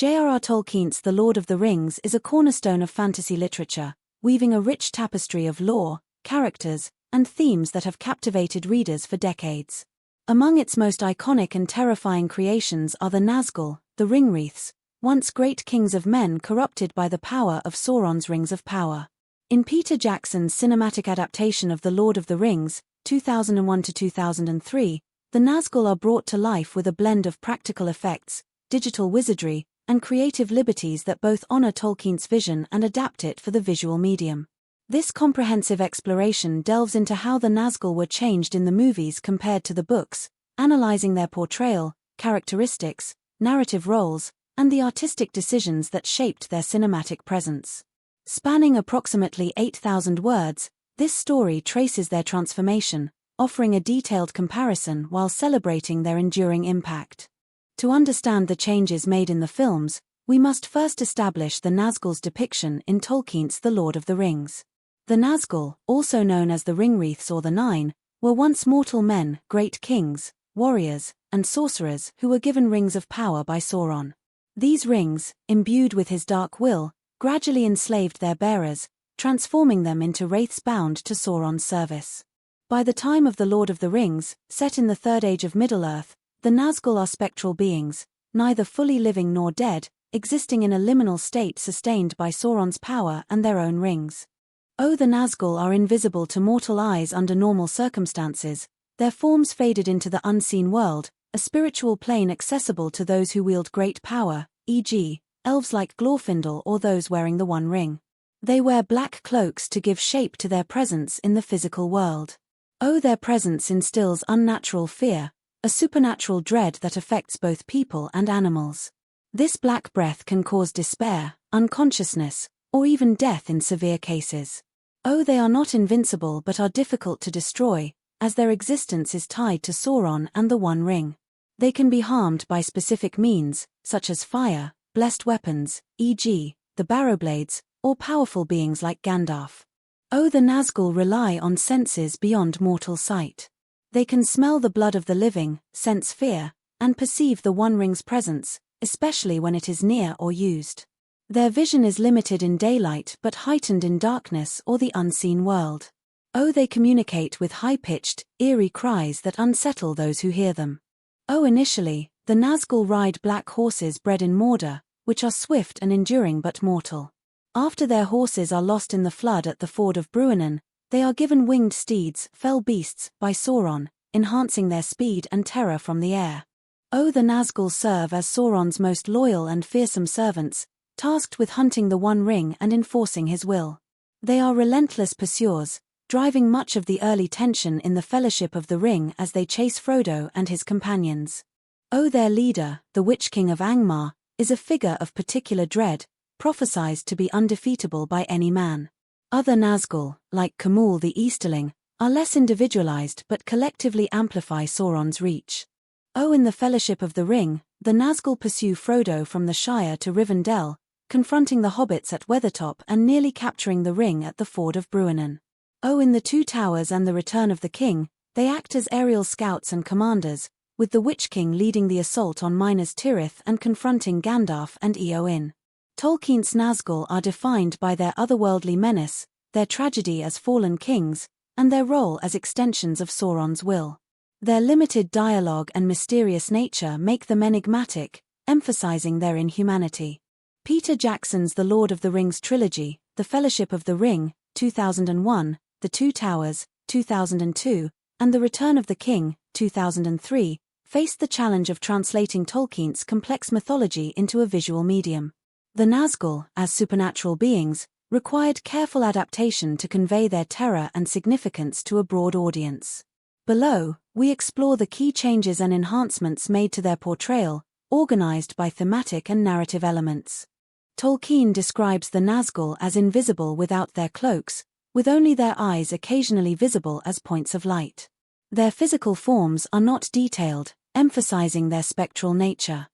J.R.R. Tolkien's The Lord of the Rings is a cornerstone of fantasy literature, weaving a rich tapestry of lore, characters, and themes that have captivated readers for decades. Among its most iconic and terrifying creations are the Nazgul, the Ringwraiths, once great kings of men corrupted by the power of Sauron's Rings of Power. In Peter Jackson's cinematic adaptation of The Lord of the Rings, 2001 to 2003, the Nazgul are brought to life with a blend of practical effects, digital wizardry, and creative liberties that both honor Tolkien's vision and adapt it for the visual medium. This comprehensive exploration delves into how the Nazgul were changed in the movies compared to the books, analyzing their portrayal, characteristics, narrative roles, and the artistic decisions that shaped their cinematic presence. Spanning approximately 8,000 words, this story traces their transformation, offering a detailed comparison while celebrating their enduring impact. To understand the changes made in the films, we must first establish the Nazgul's depiction in Tolkien's The Lord of the Rings. The Nazgul, also known as the Ringwraiths or the Nine, were once mortal men, great kings, warriors, and sorcerers who were given rings of power by Sauron. These rings, imbued with his dark will, gradually enslaved their bearers, transforming them into wraiths bound to Sauron's service. By the time of The Lord of the Rings, set in the Third Age of Middle-earth, the Nazgul are spectral beings, neither fully living nor dead, existing in a liminal state sustained by Sauron's power and their own rings. The Nazgul are invisible to mortal eyes under normal circumstances, their forms faded into the unseen world, a spiritual plane accessible to those who wield great power, e.g., elves like Glorfindel or those wearing the One Ring. They wear black cloaks to give shape to their presence in the physical world. Their presence instills unnatural fear, a supernatural dread that affects both people and animals. This black breath can cause despair, unconsciousness, or even death in severe cases. They are not invincible but are difficult to destroy, as their existence is tied to Sauron and the One Ring. They can be harmed by specific means, such as fire, blessed weapons, e.g., the Barrowblades, or powerful beings like Gandalf. The Nazgul rely on senses beyond mortal sight. They can smell the blood of the living, sense fear, and perceive the One Ring's presence, especially when it is near or used. Their vision is limited in daylight but heightened in darkness or the unseen world. They communicate with high-pitched, eerie cries that unsettle those who hear them. Initially, the Nazgul ride black horses bred in Mordor, which are swift and enduring but mortal. After their horses are lost in the flood at the ford of Bruinen, they are given winged steeds, fell beasts, by Sauron, enhancing their speed and terror from the air. The Nazgul serve as Sauron's most loyal and fearsome servants, tasked with hunting the One Ring and enforcing his will. They are relentless pursuers, driving much of the early tension in the Fellowship of the Ring as they chase Frodo and his companions. Their leader, the Witch King of Angmar, is a figure of particular dread, prophesied to be undefeatable by any man. Other Nazgul, like Camul the Easterling, are less individualized but collectively amplify Sauron's reach. In the Fellowship of the Ring, the Nazgul pursue Frodo from the Shire to Rivendell, confronting the hobbits at Weathertop and nearly capturing the ring at the ford of Bruinen. In the Two Towers and the Return of the King, they act as aerial scouts and commanders, with the Witch King leading the assault on Minas Tirith and confronting Gandalf and Eowyn. Tolkien's Nazgul are defined by their otherworldly menace, their tragedy as fallen kings, and their role as extensions of Sauron's will. Their limited dialogue and mysterious nature make them enigmatic, emphasizing their inhumanity. Peter Jackson's The Lord of the Rings trilogy, The Fellowship of the Ring, 2001, The Two Towers, 2002, and The Return of the King, 2003, faced the challenge of translating Tolkien's complex mythology into a visual medium. The Nazgul, as supernatural beings, required careful adaptation to convey their terror and significance to a broad audience. Below, we explore the key changes and enhancements made to their portrayal, organized by thematic and narrative elements. Tolkien describes the Nazgul as invisible without their cloaks, with only their eyes occasionally visible as points of light. Their physical forms are not detailed, emphasizing their spectral nature.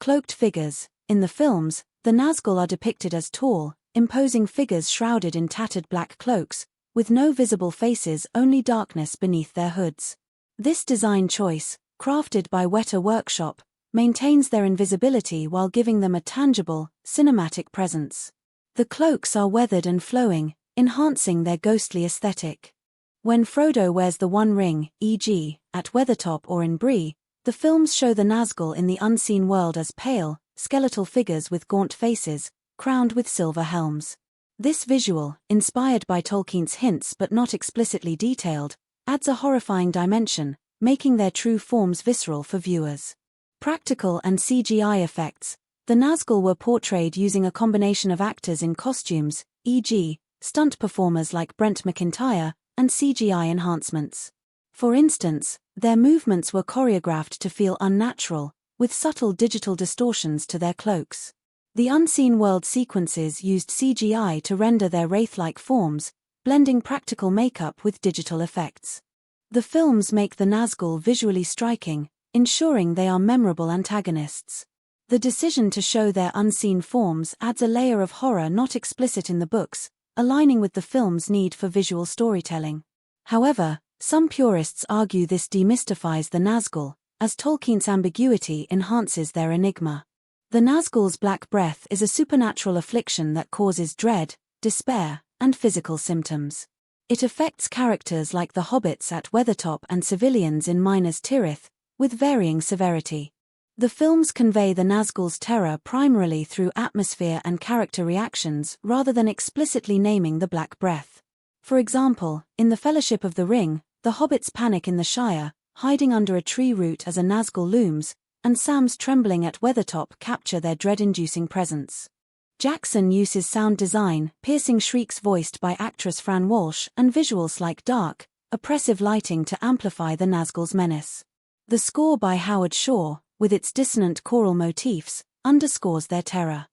Cloaked figures. In the films, the Nazgul are depicted as tall, imposing figures shrouded in tattered black cloaks, with no visible faces, only darkness beneath their hoods. This design choice, crafted by Weta Workshop, maintains their invisibility while giving them a tangible, cinematic presence. The cloaks are weathered and flowing, enhancing their ghostly aesthetic. When Frodo wears the One Ring, e.g., at Weathertop or in Bree, the films show the Nazgul in the unseen world as pale, skeletal figures with gaunt faces, crowned with silver helms. This visual, inspired by Tolkien's hints but not explicitly detailed, adds a horrifying dimension, making their true forms visceral for viewers. Practical and CGI effects. The Nazgul were portrayed using a combination of actors in costumes, e.g., stunt performers like Brent McIntyre, and CGI enhancements. For instance, their movements were choreographed to feel unnatural, with subtle digital distortions to their cloaks. The unseen world sequences used CGI to render their wraith-like forms, blending practical makeup with digital effects. The films make the Nazgul visually striking, ensuring they are memorable antagonists. The decision to show their unseen forms adds a layer of horror not explicit in the books, aligning with the film's need for visual storytelling. However, some purists argue this demystifies the Nazgul, as Tolkien's ambiguity enhances their enigma. The Nazgul's black breath is a supernatural affliction that causes dread, despair, and physical symptoms. It affects characters like the hobbits at Weathertop and civilians in Minas Tirith, with varying severity. The films convey the Nazgul's terror primarily through atmosphere and character reactions rather than explicitly naming the Black Breath. For example, in The Fellowship of the Ring, the hobbits panic in the Shire, hiding under a tree root as a Nazgul looms, and Sam's trembling at Weathertop capture their dread-inducing presence. Jackson uses sound design, piercing shrieks voiced by actress Fran Walsh, and visuals like dark, oppressive lighting to amplify the Nazgul's menace. The score by Howard Shore, with its dissonant choral motifs, underscores their terror.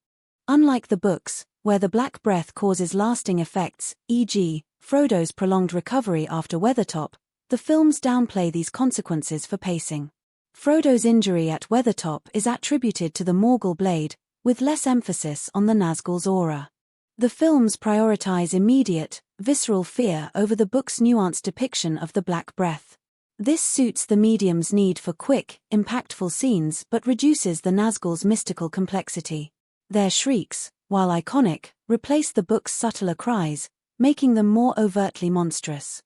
Unlike the books, where the Black Breath causes lasting effects, e.g., Frodo's prolonged recovery after Weathertop, the films downplay these consequences for pacing. Frodo's injury at Weathertop is attributed to the Morgul blade, with less emphasis on the Nazgul's aura. The films prioritize immediate, visceral fear over the book's nuanced depiction of the Black Breath. This suits the medium's need for quick, impactful scenes but reduces the Nazgul's mystical complexity. Their shrieks, while iconic, replace the book's subtler cries, making them more overtly monstrous.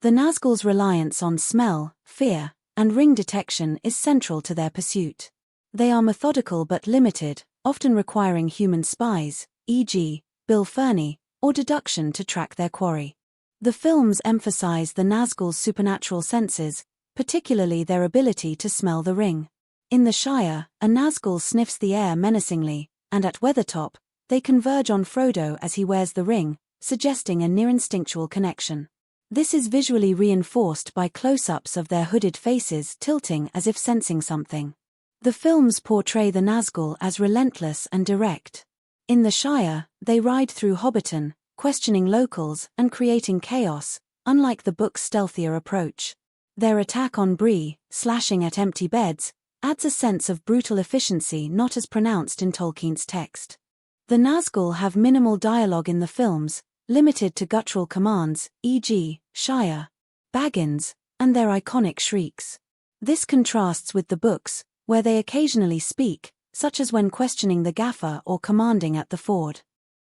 The Nazgul's reliance on smell, fear, and ring detection is central to their pursuit. They are methodical but limited, often requiring human spies, e.g., Bill Ferny, or deduction to track their quarry. The films emphasize the Nazgul's supernatural senses, particularly their ability to smell the ring. In the Shire, a Nazgul sniffs the air menacingly, and at Weathertop, they converge on Frodo as he wears the ring, suggesting a near-instinctual connection. This is visually reinforced by close-ups of their hooded faces tilting as if sensing something. The films portray the Nazgul as relentless and direct. In the Shire, they ride through Hobbiton, questioning locals and creating chaos, unlike the book's stealthier approach. Their attack on Bree, slashing at empty beds, adds a sense of brutal efficiency not as pronounced in Tolkien's text. The Nazgul have minimal dialogue in the films, limited to guttural commands, e.g., Shire, Baggins, and their iconic shrieks. This contrasts with the books, where they occasionally speak, such as when questioning the Gaffer or commanding at the ford.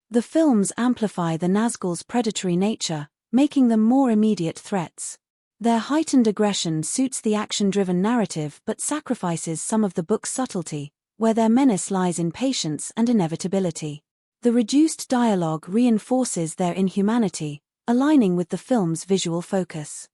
The films amplify the Nazgul's predatory nature, making them more immediate threats. Their heightened aggression suits the action-driven narrative but sacrifices some of the book's subtlety, where their menace lies in patience and inevitability. The reduced dialogue reinforces their inhumanity, aligning with the film's visual focus.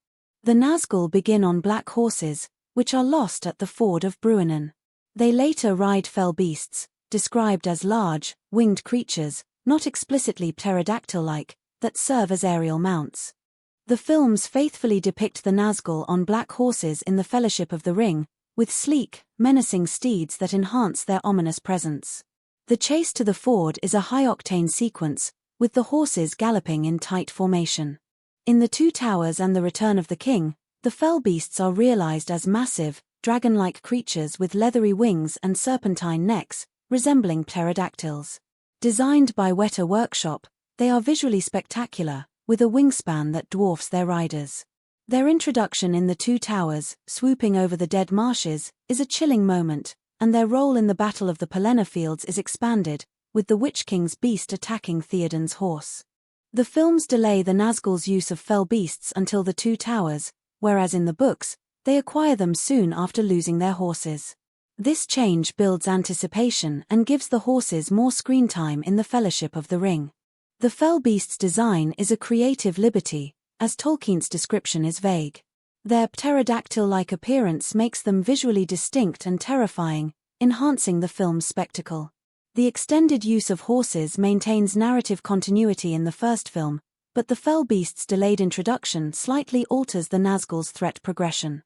The Nazgul begin on black horses, which are lost at the ford of Bruinen. They later ride fell beasts, described as large, winged creatures, not explicitly pterodactyl-like, that serve as aerial mounts. The films faithfully depict the Nazgul on black horses in The Fellowship of the Ring, with sleek, menacing steeds that enhance their ominous presence. The chase to the ford is a high-octane sequence, with the horses galloping in tight formation. In The Two Towers and The Return of the King, the fell beasts are realized as massive, dragon-like creatures with leathery wings and serpentine necks, resembling pterodactyls. Designed by Weta Workshop, they are visually spectacular, with a wingspan that dwarfs their riders. Their introduction in The Two Towers, swooping over the dead marshes, is a chilling moment, and their role in the Battle of the Pelennor Fields is expanded, with the Witch King's beast attacking Theoden's horse. The films delay the Nazgul's use of fell beasts until the Two Towers, whereas in the books, they acquire them soon after losing their horses. This change builds anticipation and gives the horses more screen time in the Fellowship of the Ring. The fell beast's design is a creative liberty, as Tolkien's description is vague. Their pterodactyl-like appearance makes them visually distinct and terrifying, enhancing the film's spectacle. The extended use of horses maintains narrative continuity in the first film, but the fell beast's delayed introduction slightly alters the Nazgul's threat progression.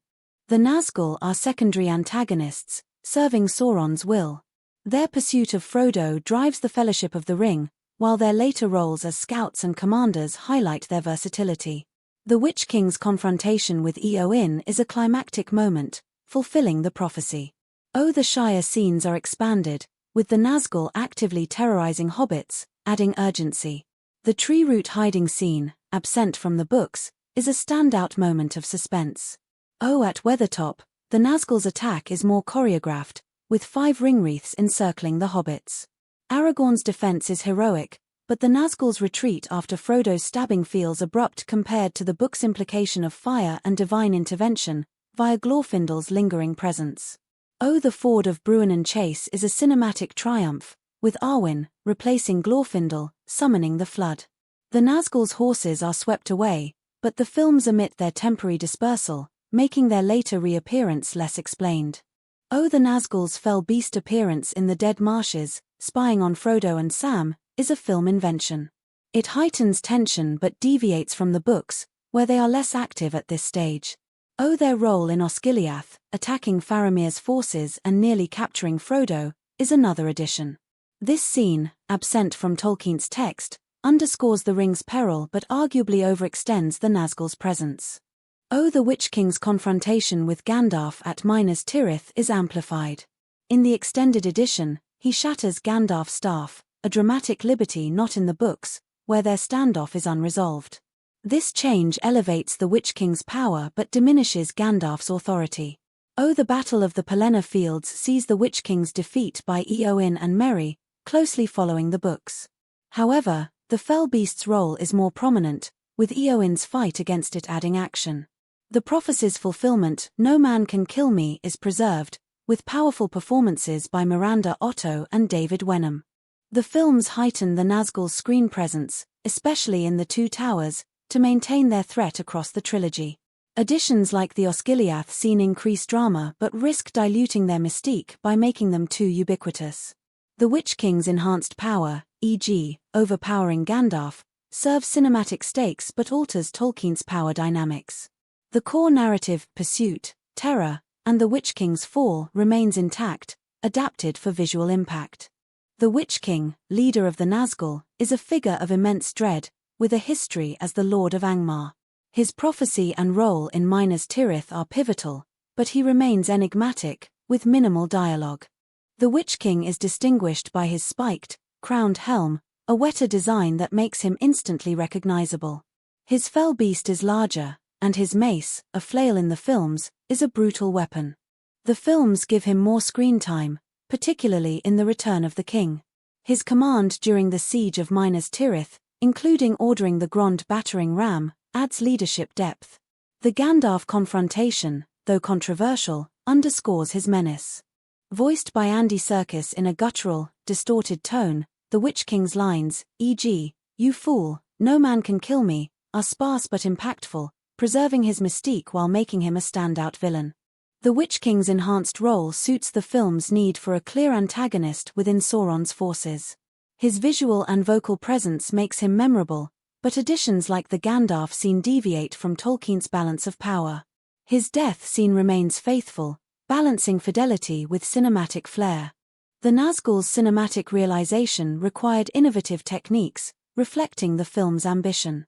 The Nazgul are secondary antagonists, serving Sauron's will. Their pursuit of Frodo drives the Fellowship of the Ring, while their later roles as scouts and commanders highlight their versatility. The Witch King's confrontation with Eowyn is a climactic moment, fulfilling the prophecy. The Shire scenes are expanded, with the Nazgul actively terrorizing hobbits, adding urgency. The tree root hiding scene, absent from the books, is a standout moment of suspense. At Weathertop, the Nazgul's attack is more choreographed, with 5 Ringwraiths encircling the hobbits. Aragorn's defense is heroic, but the Nazgul's retreat after Frodo's stabbing feels abrupt compared to the book's implication of fire and divine intervention, via Glorfindel's lingering presence. The Ford of Bruinen Chase is a cinematic triumph, with Arwen, replacing Glorfindel, summoning the flood. The Nazgul's horses are swept away, but the films omit their temporary dispersal, making their later reappearance less explained. The Nazgul's fell beast appearance in the Dead Marshes, spying on Frodo and Sam, is a film invention. It heightens tension but deviates from the books, where they are less active at this stage. Their role in Osgiliath, attacking Faramir's forces and nearly capturing Frodo, is another addition. This scene, absent from Tolkien's text, underscores the ring's peril but arguably overextends the Nazgul's presence. The Witch King's confrontation with Gandalf at Minas Tirith is amplified. In the extended edition, he shatters Gandalf's staff, a dramatic liberty not in the books, where their standoff is unresolved. This change elevates the Witch King's power but diminishes Gandalf's authority. The Battle of the Pelennor Fields sees the Witch King's defeat by Eowyn and Merry, closely following the books. However, the fell beast's role is more prominent, with Eowyn's fight against it adding action. The prophecy's fulfillment, "No man can kill me," is preserved, with powerful performances by Miranda Otto and David Wenham. The films heighten the Nazgul's screen presence, especially in the Two Towers, to maintain their threat across the trilogy. Additions like the Osgiliath scene increase drama but risk diluting their mystique by making them too ubiquitous. The Witch King's enhanced power, e.g., overpowering Gandalf, serves cinematic stakes but alters Tolkien's power dynamics. The core narrative, pursuit, terror, and the Witch King's fall remains intact, adapted for visual impact. The Witch King, leader of the Nazgul, is a figure of immense dread, with a history as the Lord of Angmar. His prophecy and role in Minas Tirith are pivotal, but he remains enigmatic, with minimal dialogue. The Witch King is distinguished by his spiked, crowned helm, a Weta design that makes him instantly recognizable. His fell beast is larger, and his mace, a flail in the films, is a brutal weapon. The films give him more screen time, particularly in The Return of the King. His command during the siege of Minas Tirith, including ordering the Grand battering ram, adds leadership depth. The Gandalf confrontation, though controversial, underscores his menace. Voiced by Andy Serkis in a guttural, distorted tone, the Witch King's lines, e.g., "You fool, no man can kill me," are sparse but impactful, preserving his mystique while making him a standout villain. The Witch King's enhanced role suits the film's need for a clear antagonist within Sauron's forces. His visual and vocal presence makes him memorable, but additions like the Gandalf scene deviate from Tolkien's balance of power. His death scene remains faithful, balancing fidelity with cinematic flair. The Nazgul's cinematic realization required innovative techniques, reflecting the film's ambition.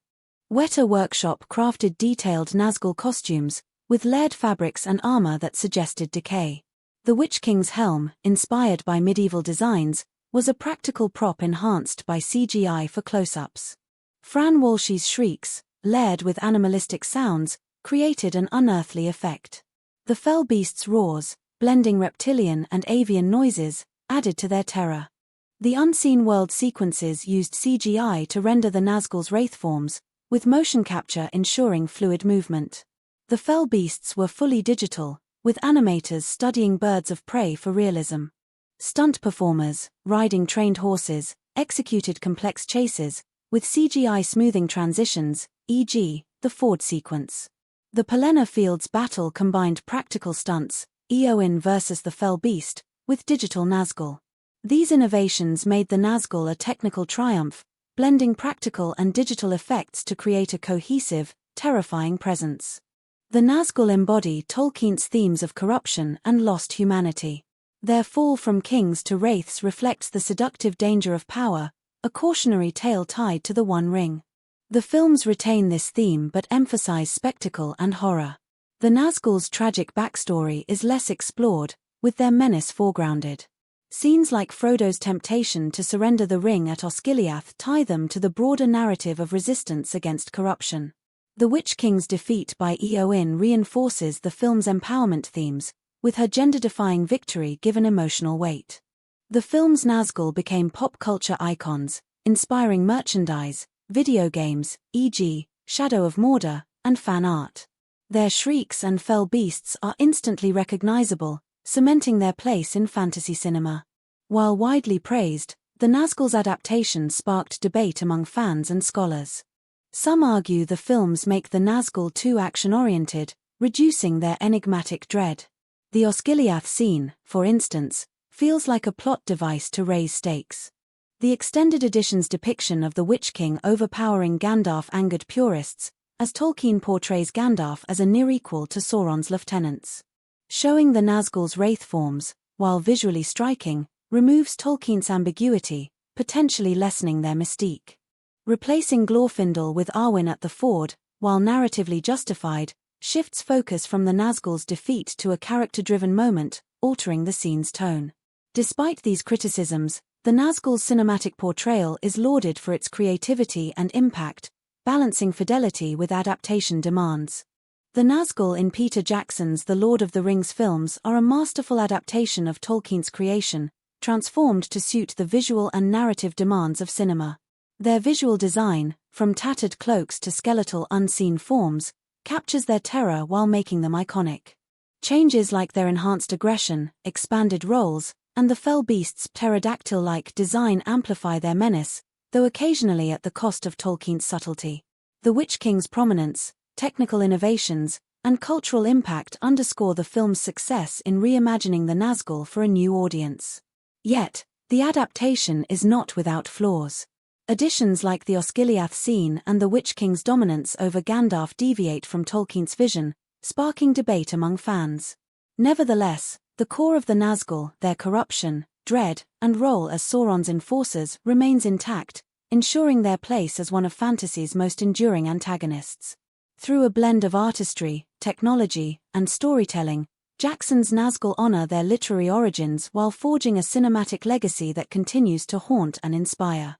Weta Workshop crafted detailed Nazgul costumes, with layered fabrics and armor that suggested decay. The Witch King's helm, inspired by medieval designs, was a practical prop enhanced by CGI for close-ups. Fran Walsh's shrieks, layered with animalistic sounds, created an unearthly effect. The fell beast's roars, blending reptilian and avian noises, added to their terror. The unseen world sequences used CGI to render the Nazgul's wraith forms, with motion capture ensuring fluid movement. The fell beasts were fully digital, with animators studying birds of prey for realism. Stunt performers, riding trained horses, executed complex chases, with CGI smoothing transitions, e.g., the Ford sequence. The Pelennor Fields battle combined practical stunts, Eowyn versus the fell beast, with digital Nazgul. These innovations made the Nazgul a technical triumph, blending practical and digital effects to create a cohesive, terrifying presence. The Nazgul embody Tolkien's themes of corruption and lost humanity. Their fall from kings to wraiths reflects the seductive danger of power, a cautionary tale tied to the One Ring. The films retain this theme but emphasize spectacle and horror. The Nazgul's tragic backstory is less explored, with their menace foregrounded. Scenes like Frodo's temptation to surrender the ring at Osgiliath tie them to the broader narrative of resistance against corruption. The Witch King's defeat by Eowyn reinforces the film's empowerment themes, with her gender-defying victory given emotional weight. The film's Nazgul became pop culture icons, inspiring merchandise, video games, e.g., Shadow of Mordor, and fan art. Their shrieks and fell beasts are instantly recognizable, cementing their place in fantasy cinema. While widely praised, the Nazgul's adaptation sparked debate among fans and scholars. Some argue the films make the Nazgul too action-oriented, reducing their enigmatic dread. The Osgiliath scene, for instance, feels like a plot device to raise stakes. The extended edition's depiction of the Witch King overpowering Gandalf angered purists, as Tolkien portrays Gandalf as a near-equal to Sauron's lieutenants. Showing the Nazgul's wraith forms, while visually striking, removes Tolkien's ambiguity, potentially lessening their mystique. Replacing Glorfindel with Arwen at the Ford, while narratively justified, shifts focus from the Nazgul's defeat to a character-driven moment, altering the scene's tone. Despite these criticisms, the Nazgul's cinematic portrayal is lauded for its creativity and impact, balancing fidelity with adaptation demands. The Nazgul in Peter Jackson's The Lord of the Rings films are a masterful adaptation of Tolkien's creation, transformed to suit the visual and narrative demands of cinema. Their visual design, from tattered cloaks to skeletal unseen forms, captures their terror while making them iconic. Changes like their enhanced aggression, expanded roles, and the fell beast's pterodactyl-like design amplify their menace, though occasionally at the cost of Tolkien's subtlety. The Witch King's prominence, technical innovations, and cultural impact underscore the film's success in reimagining the Nazgul for a new audience. Yet, the adaptation is not without flaws. Additions like the Osgiliath scene and the Witch King's dominance over Gandalf deviate from Tolkien's vision, sparking debate among fans. Nevertheless, the core of the Nazgul, their corruption, dread, and role as Sauron's enforcers remains intact, ensuring their place as one of fantasy's most enduring antagonists. Through a blend of artistry, technology, and storytelling, Jackson's Nazgul honor their literary origins while forging a cinematic legacy that continues to haunt and inspire.